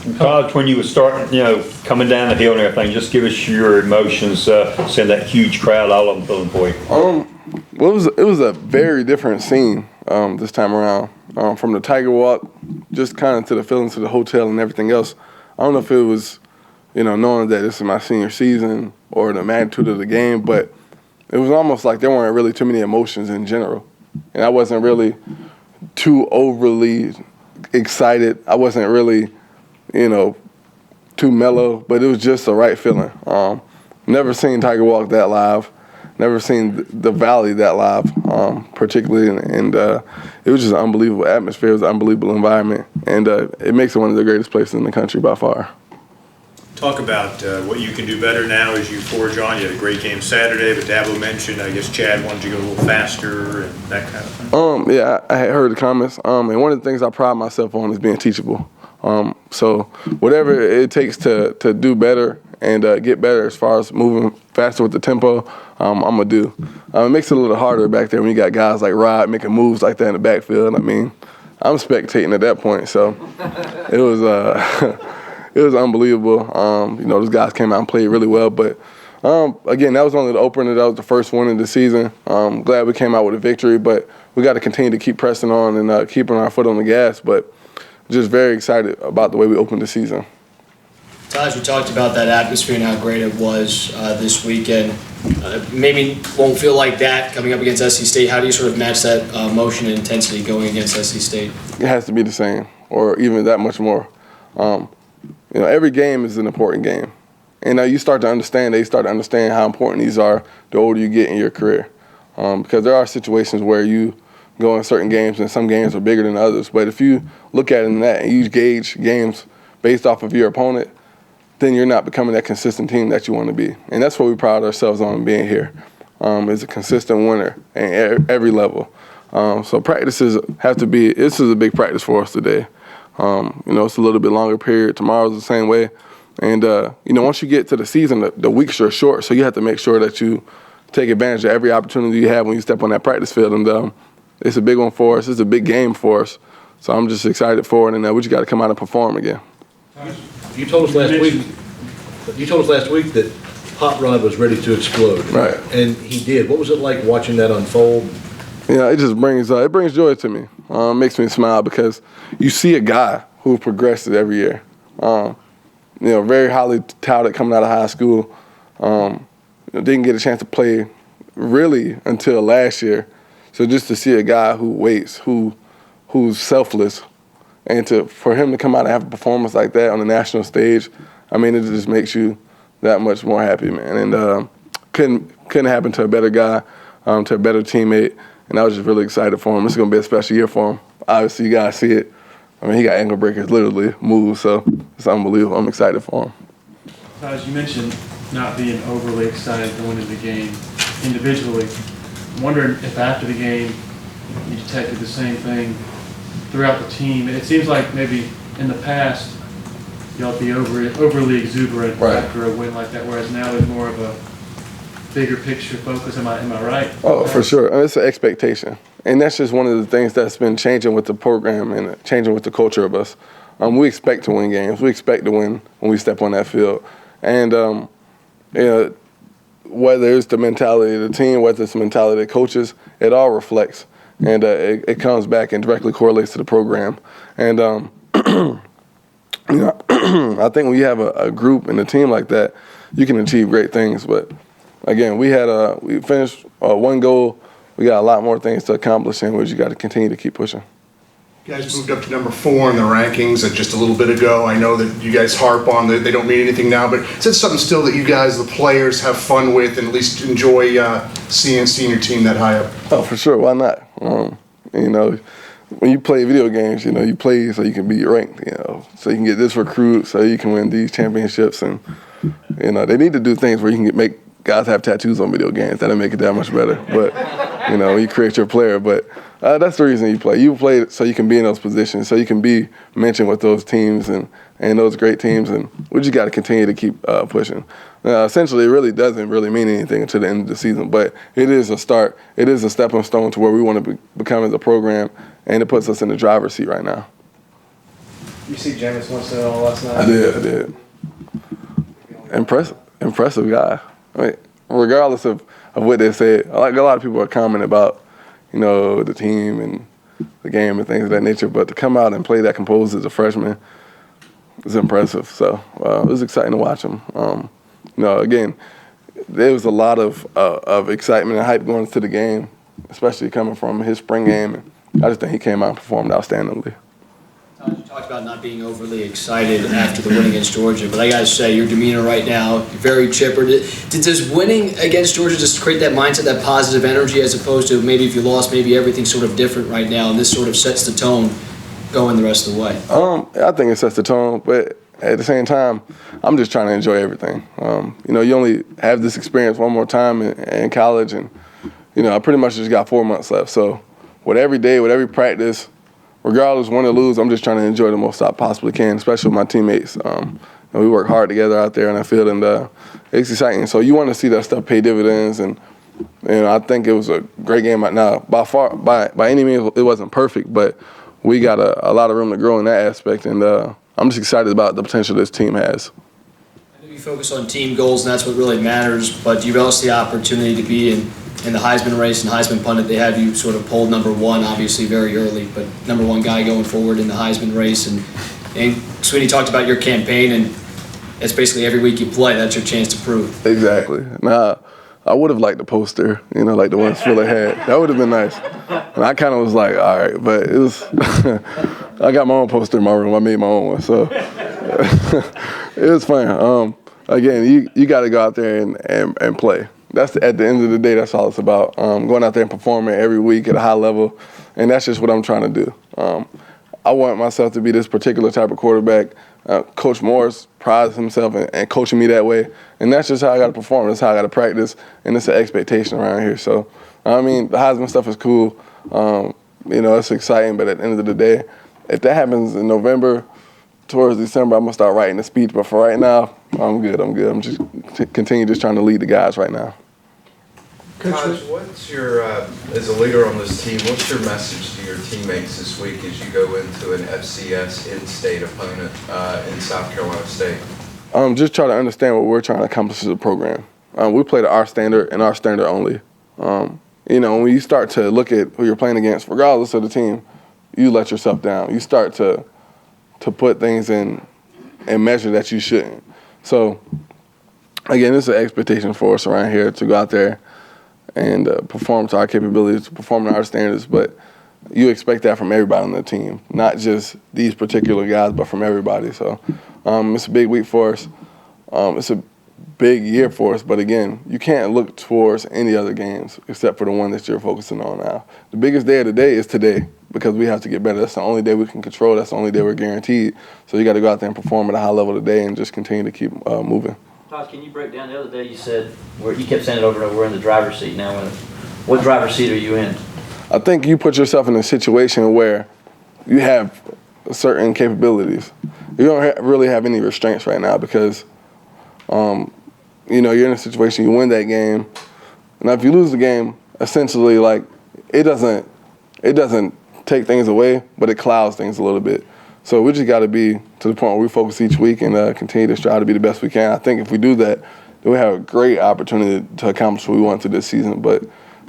Tajh, when you were starting, coming down the hill and everything, just give us your emotions, seeing that huge crowd, all of them pulling for you. Well, it was a very different scene this time around. From the Tiger Walk, just kind of to the feelings of the hotel and everything else. I don't know if it was, knowing that this is my senior season or the magnitude of the game, but it was almost like there weren't really too many emotions in general. And I wasn't really too overly excited. I wasn't really, too mellow, but it was just the right feeling. Never seen Tiger Walk that live. Never seen the Valley that live, particularly, and it was just an unbelievable atmosphere. It was an unbelievable environment, and it makes it one of the greatest places in the country by far. Talk about what you can do better now as you forge on. You had a great game Saturday, but Dabo mentioned, I guess Chad wanted you to go a little faster and that kind of thing. Yeah, I had heard the comments, and one of the things I pride myself on is being teachable. So whatever it takes to do better and get better as far as moving faster with the tempo, I'm going to do. It makes it a little harder back there when you got guys like Rod making moves like that in the backfield. I mean, I'm spectating at that point, so it was it was unbelievable. Those guys came out and played really well, but again, that was only the opener. That was the first win of the season. Glad we came out with a victory, but we got to continue to keep pressing on and keeping our foot on the gas, but just very excited about the way we opened the season. Tajh, we talked about that atmosphere and how great it was this weekend. Maybe won't feel like that coming up against SC State. How do you sort of match that motion and intensity going against SC State? It has to be the same, or even that much more. Every game is an important game. And you start to understand, they start to understand how important these are the older you get in your career. Because there are situations where you go in certain games and some games are bigger than others. But if you look at it in that and you gauge games based off of your opponent, then you're not becoming that consistent team that you want to be. And that's what we pride ourselves on being here, is a consistent winner at every level. So practices have to be, this is a big practice for us today. It's a little bit longer period. Tomorrow's the same way. And, once you get to the season, the weeks are short, so you have to make sure that you take advantage of every opportunity you have when you step on that practice field. And it's a big one for us. It's a big game for us. So I'm just excited for it, and we just got to come out and perform again. You told us last week that Hot Rod was ready to explode. Right. And he did. What was it like watching that unfold? It just brings joy to me. It makes me smile because you see a guy who progresses every year. Very highly touted coming out of high school. Didn't get a chance to play really until last year. So just to see a guy who waits, who's selfless, and for him to come out and have a performance like that on the national stage, I mean, it just makes you that much more happy, man. And couldn't happen to a better guy, to a better teammate. And I was just really excited for him. This is going to be a special year for him. Obviously, you guys see it. I mean, he got ankle breakers, literally moves, so it's unbelievable. I'm excited for him. As you mentioned, not being overly excited going into the game individually. I'm wondering if after the game you detected the same thing throughout the team. It seems like maybe in the past y'all be overly exuberant after a win like that, whereas now there's more of a bigger picture focus. Am I right? Oh, for sure. It's an expectation. And that's just one of the things that's been changing with the program and changing with the culture of us. We expect to win games. We expect to win when we step on that field. And, whether it's the mentality of the team, whether it's the mentality of the coaches, it all reflects. And it comes back and directly correlates to the program. And, I think when you have a group and a team like that, you can achieve great things. But, again, we finished one goal. We got a lot more things to accomplish, and we just got to continue to keep pushing. You guys moved up to number 4 in the rankings just a little bit ago. I know that you guys harp on that they don't mean anything now, but is it something still that you guys, the players, have fun with and at least enjoy seeing your team that high up? Oh, for sure. Why not? When you play video games, you play so you can be ranked, so you can get this recruit, so you can win these championships. And, they need to do things where you can make guys have tattoos on video games. That'll make it that much better. But, you create your player. But that's the reason you play. You play so you can be in those positions, so you can be mentioned with those teams and those great teams. And we just got to continue to keep pushing. Essentially, it really doesn't really mean anything until the end of the season. But it is a start. It is a stepping stone to where we want to become as a program, and it puts us in the driver's seat right now. You see Jameis Winston at all last night? I did. Impressive guy. I mean, regardless of what they said, like a lot of people are commenting about, the team and the game and things of that nature, but to come out and play that composed as a freshman is impressive. So it was exciting to watch him. Again, there was a lot of excitement and hype going into the game, especially coming from his spring game. And I just think he came out and performed outstandingly. You talked about not being overly excited after the win against Georgia, but I gotta say, your demeanor right now, you're very chipper. Does winning against Georgia just create that mindset, that positive energy, as opposed to maybe if you lost, maybe everything's sort of different right now, and this sort of sets the tone going the rest of the way? I think it sets the tone, but at the same time, I'm just trying to enjoy everything. You only have this experience one more time in college, and I pretty much just got 4 months left. So with every day, with every practice, regardless win or lose, I'm just trying to enjoy the most I possibly can, especially with my teammates. We work hard together out there in the field, and it's exciting. So you want to see that stuff pay dividends, and I think it was a great game right now. By any means, it wasn't perfect, but we got a lot of room to grow in that aspect, and I'm just excited about the potential this team has. I know you focus on team goals, and that's what really matters, but do you relish the opportunity to be in the Heisman race and Heisman pundit? They have you sort of polled #1, obviously very early, but #1 guy going forward in the Heisman race. And Sweeney talked about your campaign, and it's basically every week you play, that's your chance to prove. Exactly. Now, I would have liked the poster, like the one Spiller had. That would have been nice. And I kind of was like, all right, but it was, I got my own poster in my room. I made my own one, so it was fun. Again, you got to go out there and play. That's at the end of the day, that's all it's about. Going out there and performing every week at a high level, and that's just what I'm trying to do. I want myself to be this particular type of quarterback. Coach Morris prides himself in coaching me that way, and that's just how I got to perform. That's how I got to practice, and it's an expectation around here. So, the Heisman stuff is cool. It's exciting, but at the end of the day, if that happens in November, towards December, I'm going to start writing the speech. But for right now, I'm good. I'm just continue just trying to lead the guys right now. Tajh, what's your, as a leader on this team, what's your message to your teammates this week as you go into an FCS in-state opponent in South Carolina State? Just try to understand what we're trying to accomplish as a program. We play to our standard and our standard only. When you start to look at who you're playing against, regardless of the team, you let yourself down. You start to put things in and measure that you shouldn't. So, again, it's an expectation for us around here to go out there and perform to our capabilities, to perform to our standards, but you expect that from everybody on the team, not just these particular guys, but from everybody. So it's a big week for us. It's a big year for us, but again, you can't look towards any other games except for the one that you're focusing on now. The biggest day of the day is today because we have to get better. That's the only day we can control. That's the only day we're guaranteed. So you got to go out there and perform at a high level today and just continue to keep moving. Tajh, can you break down the other day you said, where you kept saying it over and over, we're in the driver's seat now. What driver's seat are you in? I think you put yourself in a situation where you have certain capabilities. You don't really have any restraints right now because, you're in a situation, you win that game. Now, if you lose the game, essentially, it doesn't take things away, but it clouds things a little bit. So we just got to be to the point where we focus each week and continue to strive to be the best we can. I think if we do that, then we have a great opportunity to accomplish what we want to this season. But,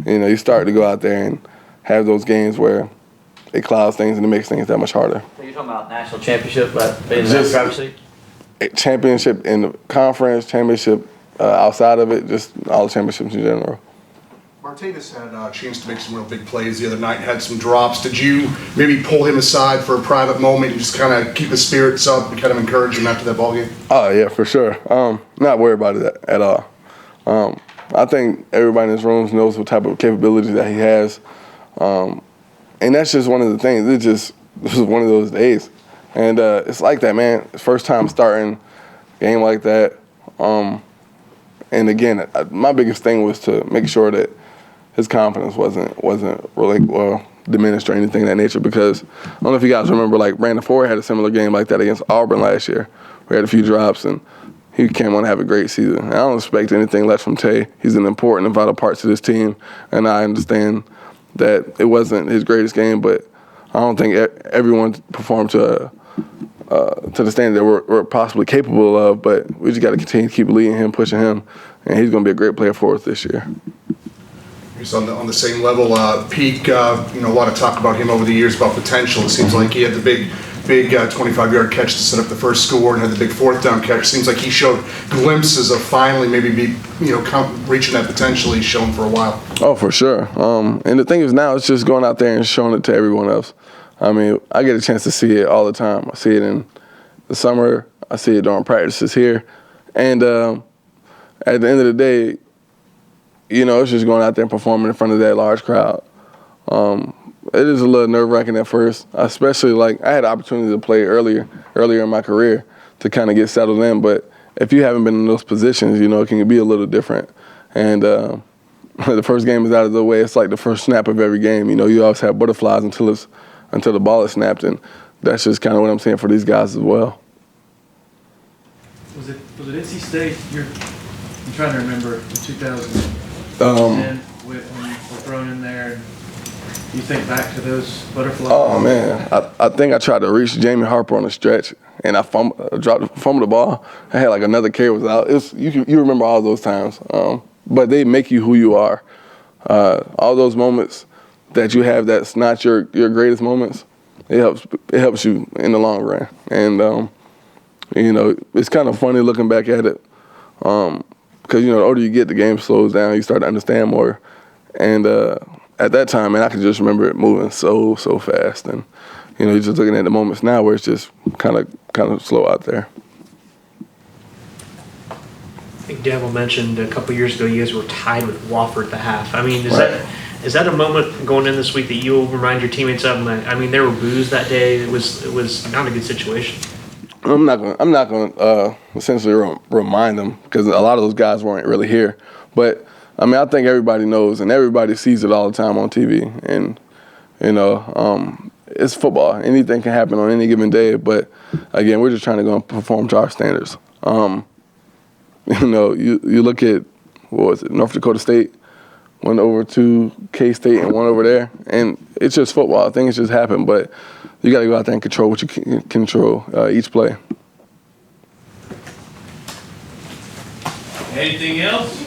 you start to go out there and have those games where it clouds things and it makes things that much harder. So you're talking about national championship, being in the driver's seat? Championship in the conference, championship outside of it, just all the championships in general. Martinez had a chance to make some real big plays the other night and had some drops. Did you maybe pull him aside for a private moment and just kind of keep his spirits up and kind of encourage him after that ball game? Oh, yeah, for sure. Not worried about it at all. I think everybody in this room knows what type of capabilities that he has. And that's just one of the things. This was one of those days. And it's like that, man. First time starting a game like that. And again, my biggest thing was to make sure that his confidence wasn't really diminished or anything of that nature, because I don't know if you guys remember, Brandon Ford had a similar game like that against Auburn last year. We had a few drops, and he came on to have a great season. And I don't expect anything less from Tay. He's an important and vital part to this team, and I understand that it wasn't his greatest game, but I don't think everyone performed to to the standard that we're possibly capable of. But we just got to continue to keep leading him, pushing him, and he's going to be a great player for us this year. Just on the same level, Peak, a lot of talk about him over the years about potential. It seems like he had the big 25-yard catch to set up the first score and had the big fourth down catch. It seems like he showed glimpses of finally maybe reaching that potential he's shown for a while. Oh, for sure. And the thing is now it's just going out there and showing it to everyone else. I mean, I get a chance to see it all the time. I see it in the summer. I see it during practices here. And at the end of the day, it's just going out there and performing in front of that large crowd. It is a little nerve-wracking at first, especially I had the opportunity to play earlier in my career to kind of get settled in. But if you haven't been in those positions, it can be a little different. And the first game is out of the way. It's like the first snap of every game. You always have butterflies until the ball is snapped, and that's just kind of what I'm saying for these guys as well. Was it NC State? I'm trying to remember in 2010 when you were thrown in there. And you think back to those butterflies? Oh man, I think I tried to reach Jamie Harper on a stretch, and I fumbled the ball. I had another carry was out. You remember all those times, but they make you who you are. All those moments that you have that's not your greatest moments, it helps you in the long run. And it's kind of funny looking back at it, because the older you get, the game slows down. You start to understand more, and at that time, man, I could just remember it moving so fast, and you're just looking at the moments now where it's just kind of slow out there. I think Dabo mentioned a couple years ago you guys were tied with Wofford at the half. I mean, is that a moment going in this week that you'll remind your teammates of? I mean, there were boos that day. It was not a good situation. I'm not going to essentially remind them, because a lot of those guys weren't really here, but. I mean, I think everybody knows and everybody sees it all the time on TV. And, it's football. Anything can happen on any given day. But, again, we're just trying to go and perform to our standards. You look at, North Dakota State, went over to K-State and went over there. And it's just football. Things just happen. But you got to go out there and control what you can control each play. Anything else?